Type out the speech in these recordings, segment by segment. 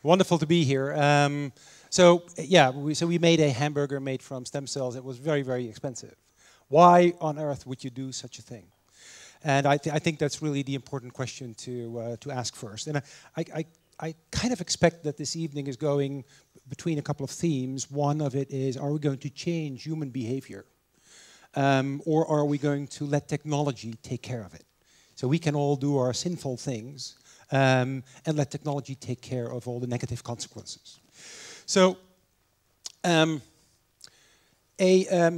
Wonderful to be here. So we made a hamburger made from stem cells. It was very, very expensive. Why on earth would you do such a thing? And I think that's really the important question to ask first. And I kind of expect that this evening is going between a couple of themes. One of it is, are we going to change human behavior? Or are we going to let technology take care of it? So we can all do our sinful things and let technology take care of all the negative consequences. So a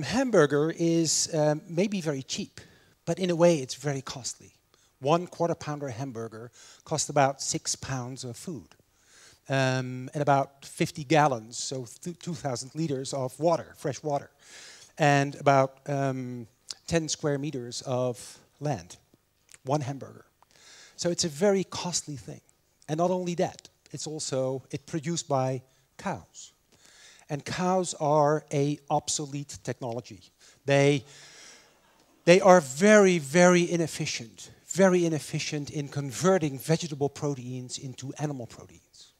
hamburger is maybe very cheap, but in a way it's very costly. 1 quarter-pounder hamburger costs about 6 pounds of food and about 50 gallons, so 2,000 liters of water, fresh water, and about 10 square meters of land. 1 hamburger. So it's a very costly thing. And not only that, it's produced by cows. And cows are an obsolete technology. They are very, very inefficient in converting vegetable proteins into animal proteins.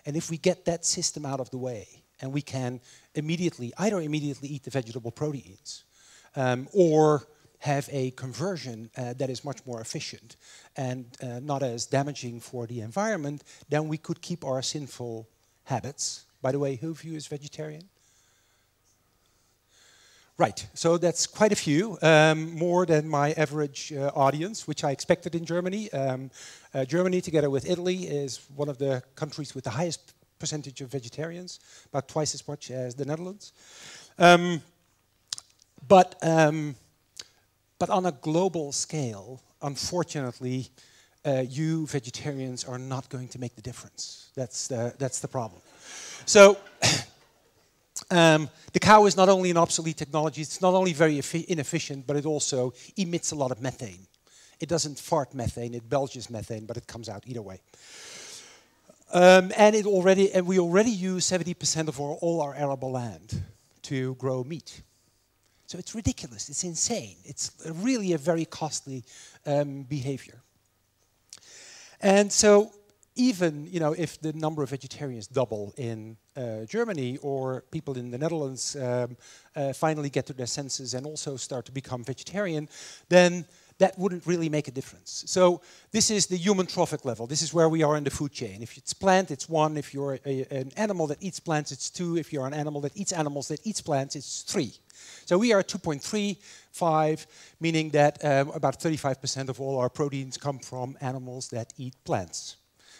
And if we get that system out of the way, and we can either immediately eat the vegetable proteins, or have a conversion that is much more efficient and not as damaging for the environment, then we could keep our sinful habits. By the way, who of you is vegetarian? Right, so that's quite a few, more than my average audience, which I expected in Germany. Germany, together with Italy, is one of the countries with the highest percentage of vegetarians, about twice as much as the Netherlands. But on a global scale, unfortunately, you vegetarians are not going to make the difference. That's the problem. So the cow is not only an obsolete technology, it's not only very inefficient, but it also emits a lot of methane. It doesn't fart methane, it belches methane, but it comes out either way. And we already use 70% of all our arable land to grow meat. So it's ridiculous, it's insane. It's really a very costly behavior. And so even if the number of vegetarians double in Germany, or people in the Netherlands finally get to their senses and also start to become vegetarian, then that wouldn't really make a difference. So this is the human trophic level. This is where we are in the food chain. If it's plant, it's 1. If you're an animal that eats plants, it's 2. If you're an animal that eats animals that eats plants, it's 3. So we are 2.35, meaning that about 35% of all our proteins come from animals that eat plants.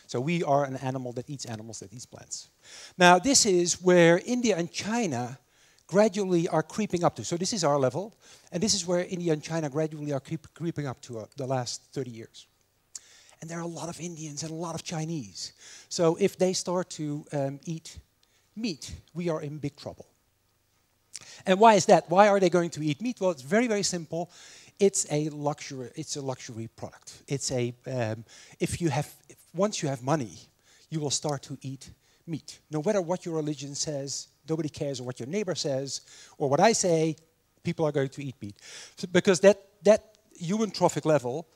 So we are an animal that eats animals that eats plants. Now this is where India and China gradually are creeping up to. So this is our level, and this is where India and China gradually are creeping up to the last 30 years. And there are a lot of Indians and a lot of Chinese. So if they start to eat meat, we are in big trouble. And why is that? Why are they going to eat meat? Well, it's very, very simple. It's a luxury product. It's once you have money, you will start to eat meat. No matter what your religion says, nobody cares, or what your neighbor says, or what I say, people are going to eat meat. So, because that human trophic level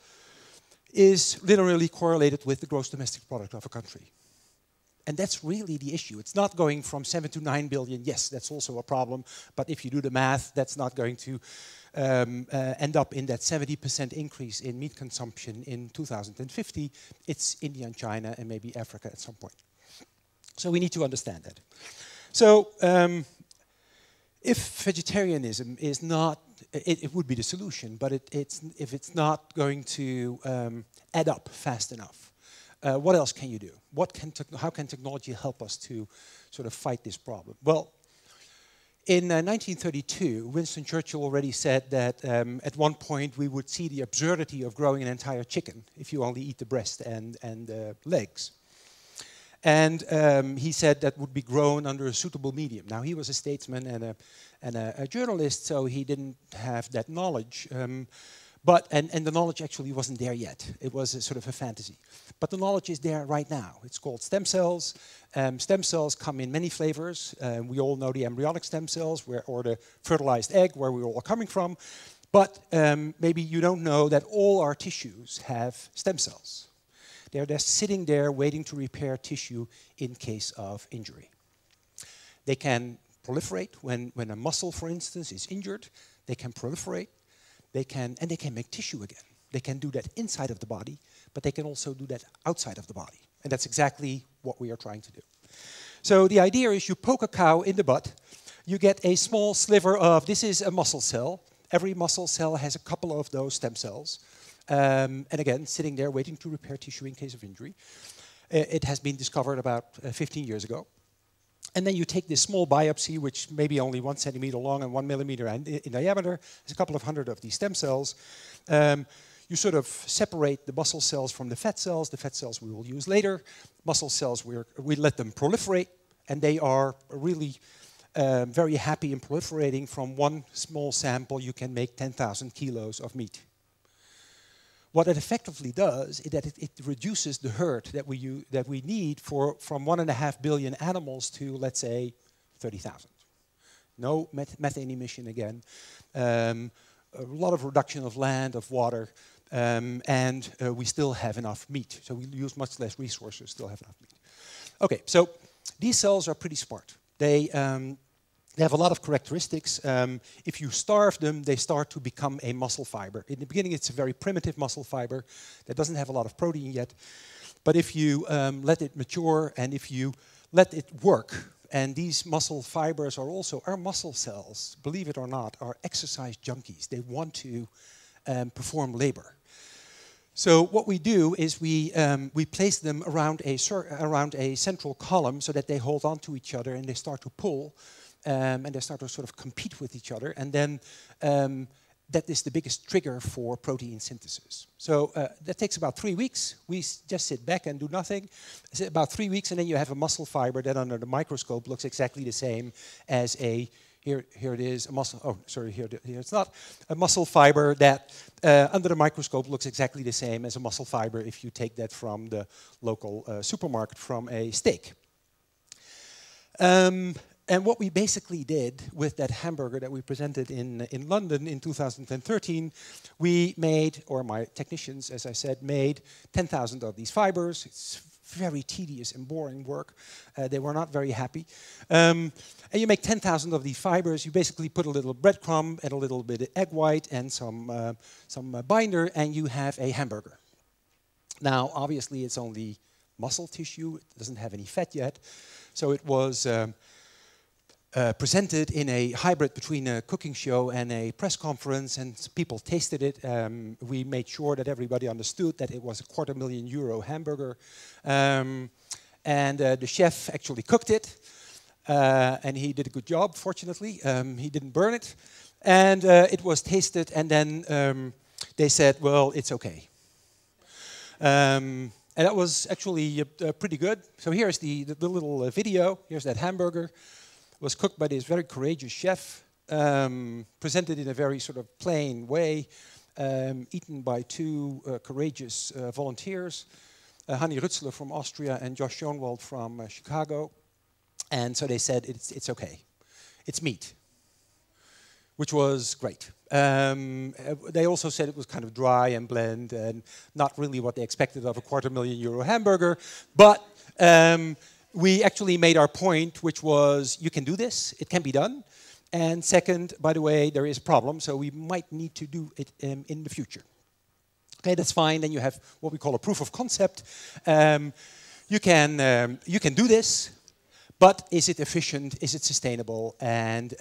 is literally correlated with the gross domestic product of a country. And that's really the issue. It's not going from 7 to 9 billion. Yes, that's also a problem. But if you do the math, that's not going to end up in that 70% increase in meat consumption in 2050. It's India and China and maybe Africa at some point. So we need to understand that. So if vegetarianism is not, it would be the solution, but if it's not going to add up fast enough, what else can you do? How can technology help us to sort of fight this problem? Well, in 1932, Winston Churchill already said that at one point we would see the absurdity of growing an entire chicken if you only eat the breast and the legs. And he said that would be grown under a suitable medium. Now, he was a statesman and a journalist, so he didn't have that knowledge. And the knowledge actually wasn't there yet. It was a sort of a fantasy. But the knowledge is there right now. It's called stem cells. Stem cells come in many flavors. We all know the embryonic stem cells or the fertilized egg, where we're all coming from. But maybe you don't know that all our tissues have stem cells. They're sitting there waiting to repair tissue in case of injury. They can proliferate when a muscle, for instance, is injured. They can proliferate. And they can make tissue again. They can do that inside of the body, but they can also do that outside of the body. And that's exactly what we are trying to do. So the idea is you poke a cow in the butt, you get a small sliver of, this is a muscle cell. Every muscle cell has a couple of those stem cells. And again, sitting there waiting to repair tissue in case of injury. It has been discovered about 15 years ago. And then you take this small biopsy, which may be only 1 centimeter long and 1 millimeter in diameter. There's a couple of hundred of these stem cells. You sort of separate the muscle cells from the fat cells. The fat cells we will use later. Muscle cells, we let them proliferate. And they are really very happy in proliferating. From one small sample, you can make 10,000 kilos of meat. What it effectively does is that it reduces the herd that we need from 1.5 billion animals to, let's say, 30,000. No methane emission again. A lot of reduction of land, of water, and we still have enough meat. So we use much less resources, still have enough meat. Okay, so these cells are pretty smart. They have a lot of characteristics. If you starve them, they start to become a muscle fiber. In the beginning, it's a very primitive muscle fiber that doesn't have a lot of protein yet. But if you let it mature and if you let it work, and these muscle fibers are also, our muscle cells, believe it or not, are exercise junkies. They want to perform labor. So what we do is we place them around a central column so that they hold on to each other and they start to pull. And they start to sort of compete with each other, and then that is the biggest trigger for protein synthesis. So that takes about 3 weeks. We just sit back and do nothing. It's about 3 weeks, and then you have a muscle fiber that under the microscope looks exactly the same as a, here it is, a muscle, oh, sorry, here it's not, a muscle fiber that under the microscope looks exactly the same as a muscle fiber if you take that from the local supermarket from a steak. And what we basically did with that hamburger that we presented in London in 2013, we made, or my technicians, as I said, made 10,000 of these fibers. It's very tedious and boring work. They were not very happy. And you make 10,000 of these fibers. You basically put a little breadcrumb and a little bit of egg white and some binder, and you have a hamburger. Now, obviously, it's only muscle tissue. It doesn't have any fat yet. So it was presented in a hybrid between a cooking show and a press conference, and people tasted it. We made sure that everybody understood that it was a €250,000 hamburger. And the chef actually cooked it, and he did a good job, fortunately. He didn't burn it. And it was tasted, and then they said, well, it's okay. And that was actually pretty good. So here's the little video. Here's that hamburger. It was cooked by this very courageous chef, presented in a very sort of plain way, eaten by 2 courageous volunteers, Hanni Rützler from Austria and Josh Schoenwald from Chicago. And so they said, it's okay. It's meat, which was great. They also said it was kind of dry and bland and not really what they expected of a €250,000 hamburger. But we actually made our point, which was, you can do this, it can be done. And second, by the way, there is a problem, so we might need to do it in the future. Okay, that's fine. Then you have what we call a proof of concept. You can do this, but is it efficient? Is it sustainable? And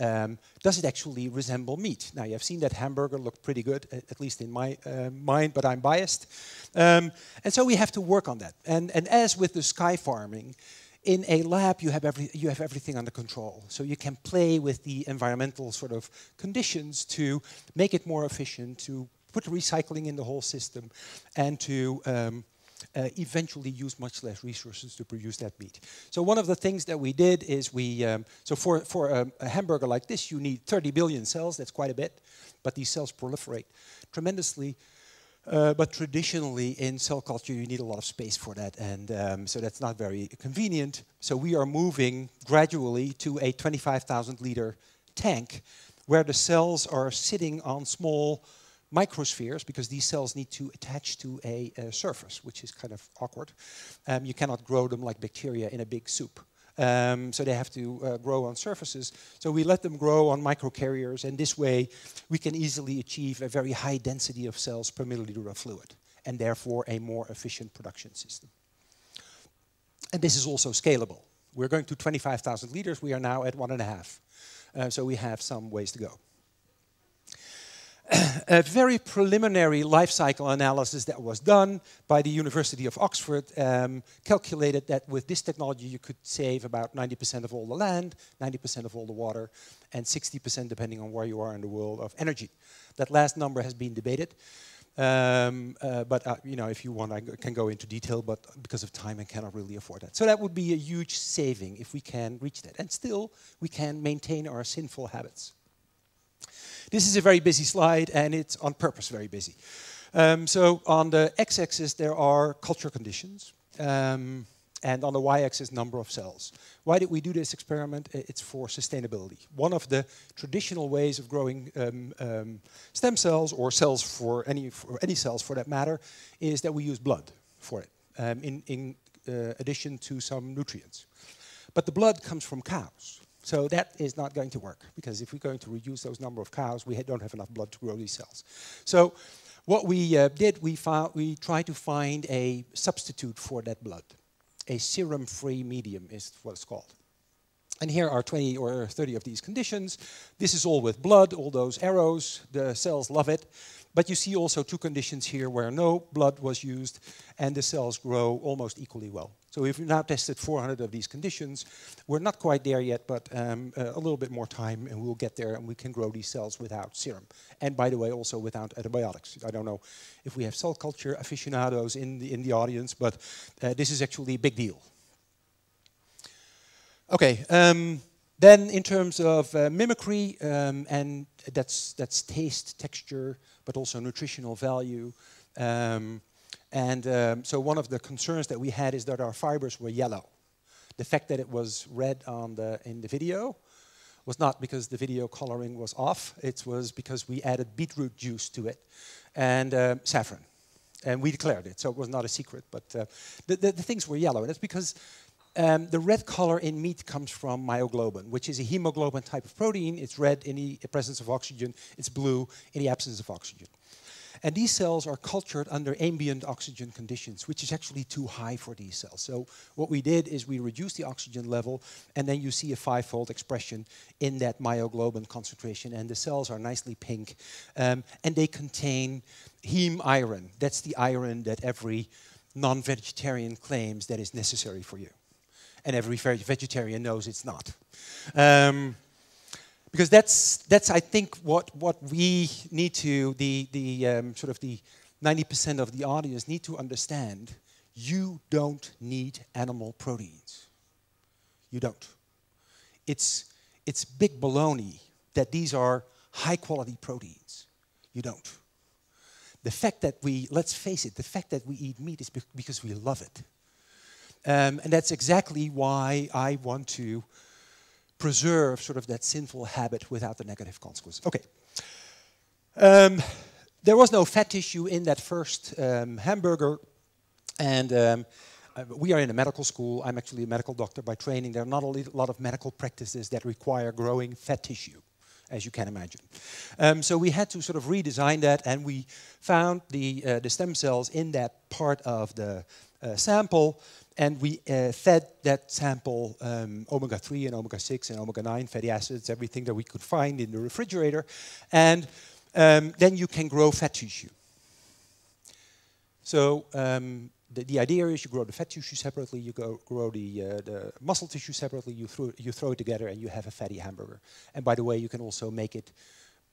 does it actually resemble meat? Now, you have seen that hamburger look pretty good, at least in my mind, but I'm biased. And so we have to work on that. And as with the sky farming, in a lab, you have everything under control. So you can play with the environmental sort of conditions to make it more efficient, to put recycling in the whole system, and to eventually use much less resources to produce that meat. So one of the things that we did is so for a hamburger like this, you need 30 billion cells. That's quite a bit, but these cells proliferate tremendously. But traditionally in cell culture, you need a lot of space for that, and so that's not very convenient. So we are moving gradually to a 25,000 liter tank where the cells are sitting on small microspheres, because these cells need to attach to a surface, which is kind of awkward. You cannot grow them like bacteria in a big soup. So they have to grow on surfaces. So we let them grow on microcarriers, and this way we can easily achieve a very high density of cells per milliliter of fluid, and therefore a more efficient production system. And this is also scalable. We're going to 25,000 liters. We are now at 1.5. So we have some ways to go. A very preliminary life cycle analysis that was done by the University of Oxford calculated that with this technology you could save about 90% of all the land, 90% of all the water, and 60%, depending on where you are in the world, of energy. That last number has been debated. You know, if you want, I can go into detail, but because of time, I cannot really afford that. So that would be a huge saving if we can reach that. And still, we can maintain our sinful habits. This is a very busy slide, and it's on purpose very busy. So on the x-axis, there are culture conditions, and on the y-axis, number of cells. Why did we do this experiment? It's for sustainability. One of the traditional ways of growing stem cells, or cells for any cells for that matter, is that we use blood for it, in addition to some nutrients. But the blood comes from cows. So that is not going to work, because if we're going to reduce those number of cows, we don't have enough blood to grow these cells. So what we did, we tried to find a substitute for that blood. A serum-free medium is what it's called. And here are 20 or 30 of these conditions. This is all with blood, all those arrows. The cells love it. But you see also two conditions here where no blood was used, and the cells grow almost equally well. So we've now tested 400 of these conditions. We're not quite there yet, but a little bit more time, and we'll get there, and we can grow these cells without serum. And by the way, also without antibiotics. I don't know if we have cell culture aficionados in the audience, but this is actually a big deal. Okay, then in terms of mimicry, and that's taste, texture, but also nutritional value. So one of the concerns that we had is that our fibers were yellow. The fact that it was red in the video was not because the video coloring was off. It was because we added beetroot juice to it and saffron. And we declared it, so it was not a secret. But the things were yellow. And that's because the red color in meat comes from myoglobin, which is a hemoglobin type of protein. It's red in the presence of oxygen. It's blue in the absence of oxygen. And these cells are cultured under ambient oxygen conditions, which is actually too high for these cells. So what we did is we reduced the oxygen level, and then you see a 5-fold expression in that myoglobin concentration, and the cells are nicely pink. And they contain heme iron. That's the iron that every non-vegetarian claims that is necessary for you. And every vegetarian knows it's not. Because that's I think what we need to, sort of the 90% of the audience need to understand. You don't need animal proteins. You don't. It's big baloney that these are high quality proteins. You don't. The fact that let's face it, the fact that we eat meat is because we love it. And that's exactly why I want to preserve sort of that sinful habit without the negative consequences. Okay. There was no fat tissue in that first hamburger, and we are in a medical school. I'm actually a medical doctor by training. There are not a lot of medical practices that require growing fat tissue, as you can imagine. So we had to sort of redesign that, and we found the stem cells in that part of the sample. And we fed that sample omega-3 and omega-6 and omega-9 fatty acids, everything that we could find in the refrigerator. And then you can grow fat tissue. So the idea is you grow the fat tissue separately, you grow the muscle tissue separately, you throw it together, and you have a fatty hamburger. And by the way, you can also make it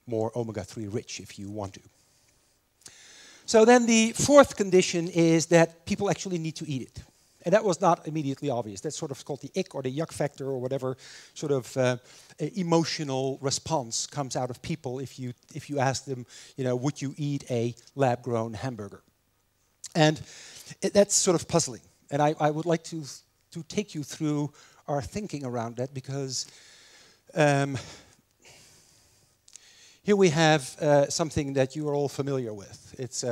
more omega-3 rich if you want to. So then the fourth condition is that people actually need to eat it. And that was not immediately obvious. That's sort of called the ick or the yuck factor, or whatever sort of emotional response comes out of people if you ask them, you know, would you eat a lab-grown hamburger? And that's sort of puzzling. And I would like to take you through our thinking around that, because Here we have something that you are all familiar with. It's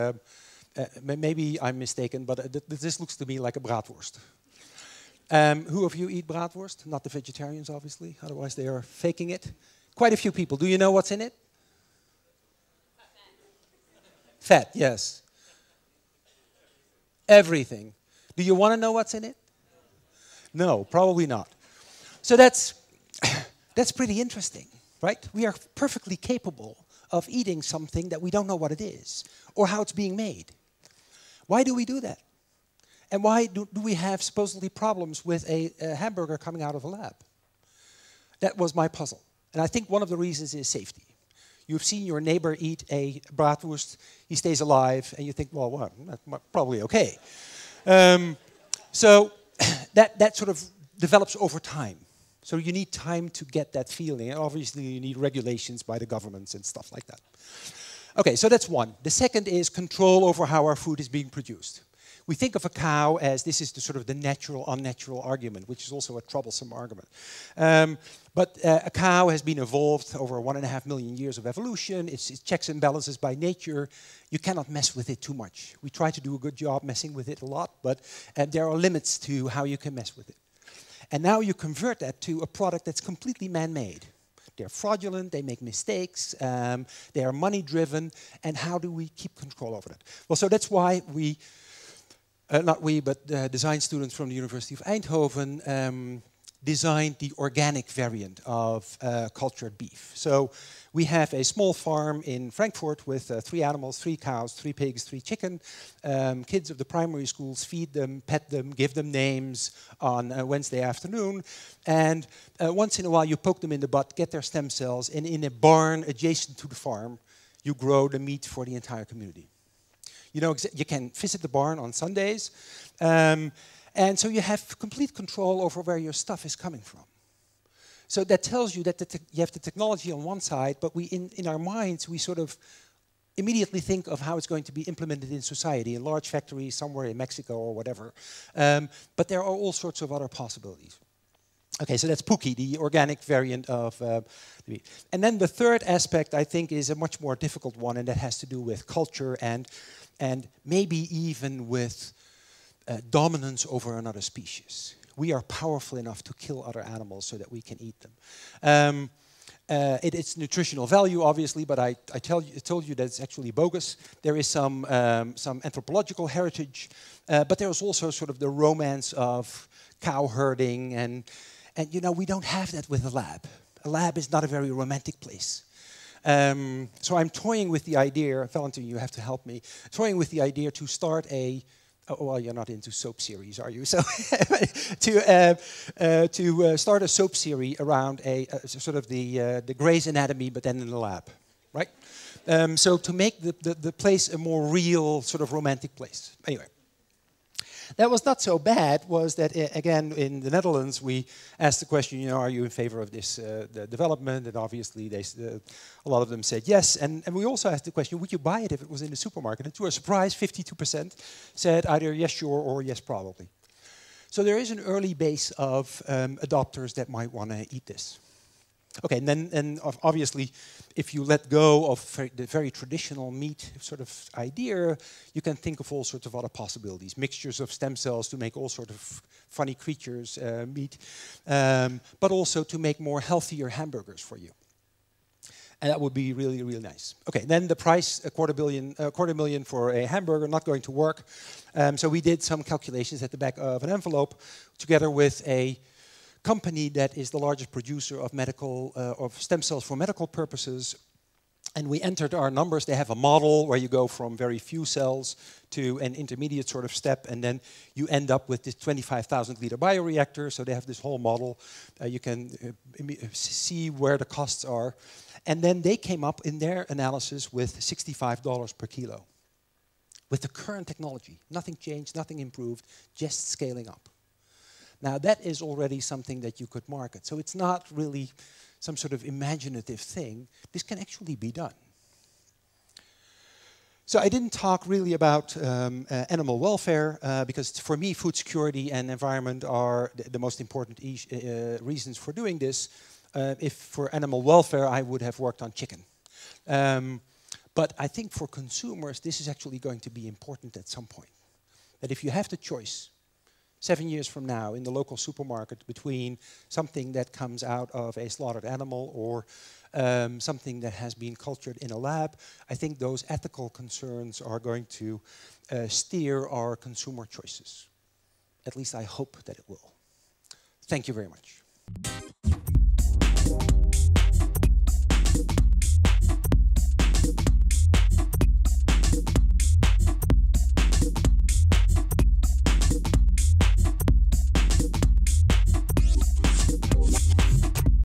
maybe I'm mistaken, but this looks to me like a braadworst. Who of you eat braadworst? Not the vegetarians, obviously. Otherwise, they are faking it. Quite a few people. Do you know what's in it? Fat, yes. Everything. Do you want to know what's in it? No, probably not. So that's pretty interesting, right? We are perfectly capable of eating something that we don't know what it is or how it's being made. Why do we do that? And why do we have supposedly problems with a hamburger coming out of a lab? That was my puzzle. And I think one of the reasons is safety. You've seen your neighbor eat a braadworst, he stays alive, and you think, well, that's probably okay. So that sort of develops over time. So you need time to get that feeling. And obviously, you need regulations by the governments and stuff like that. Okay, so that's one. The second is control over how our food is being produced. We think of a cow as this is the sort of the natural, unnatural argument, which is also a troublesome argument. But a cow has been evolved over 1.5 million years of evolution. It's checks and balances by nature. You cannot mess with it too much. We try to do a good job messing with it a lot, but there are limits to how you can mess with it. And now you convert that to a product that's completely man-made. They're fraudulent, they make mistakes, they are money-driven, and how do we keep control over that? Well, so that's why we... not we, but design students from the University of Eindhoven designed the organic variant of cultured beef. So we have a small farm in Frankfurt with 3 animals, 3 cows, 3 pigs, 3 chicken. Kids of the primary schools feed them, pet them, give them names on Wednesday afternoon. And once in a while you poke them in the butt, get their stem cells, and in a barn adjacent to the farm, you grow the meat for the entire community. You know, you can visit the barn on Sundays, and so you have complete control over where your stuff is coming from. So that tells you that you have the technology on one side, but in our minds, we sort of immediately think of how it's going to be implemented in society, in large factories somewhere in Mexico or whatever. But there are all sorts of other possibilities. Okay, so that's Pookie, the organic variant of the meat. And then the third aspect, I think, is a much more difficult one, and that has to do with culture and maybe even with dominance over another species. We are powerful enough to kill other animals so that we can eat them. It's nutritional value, obviously, but I told you that it's actually bogus. There is some anthropological heritage, but there's also sort of the romance of cow herding, and you know, we don't have that with a lab. A lab is not a very romantic place. So I'm toying with the idea, Valentin, you have to help me, toying with the idea to start a, oh, well, you're not into soap series, are you? So to start a soap series around sort of the Grey's Anatomy, but then in the lab, right? So to make the place a more real, sort of romantic place. Anyway. That was not so bad, was that, again, in the Netherlands, we asked the question, you know, are you in favor of this the development? And obviously, a lot of them said yes. And we also asked the question, would you buy it if it was in the supermarket? And to our surprise, 52% said either yes, sure, or yes, probably. So there is an early base of adopters that might want to eat this. Okay, and then obviously, if you let go of the very traditional meat sort of idea, you can think of all sorts of other possibilities. Mixtures of stem cells to make all sorts of funny creatures meat, but also to make more healthier hamburgers for you. And that would be really, really nice. Okay, then the price, $250,000 for a hamburger, not going to work. So we did some calculations at the back of an envelope, together with a company that is the largest producer of of stem cells for medical purposes, and we entered our numbers. They have a model where you go from very few cells to an intermediate sort of step, and then you end up with this 25,000 liter bioreactor. So they have this whole model. You can see where the costs are, and then they came up in their analysis with $65 per kilo. With the current technology, nothing changed, nothing improved, just scaling up. Now, that is already something that you could market. So it's not really some sort of imaginative thing. This can actually be done. So I didn't talk really about animal welfare, because for me, food security and environment are the most important reasons for doing this. If for animal welfare, I would have worked on chicken. But I think for consumers, this is actually going to be important at some point. That if you have the choice, 7 years from now in the local supermarket between something that comes out of a slaughtered animal or something that has been cultured in a lab, I think those ethical concerns are going to steer our consumer choices. At least I hope that it will. Thank you very much.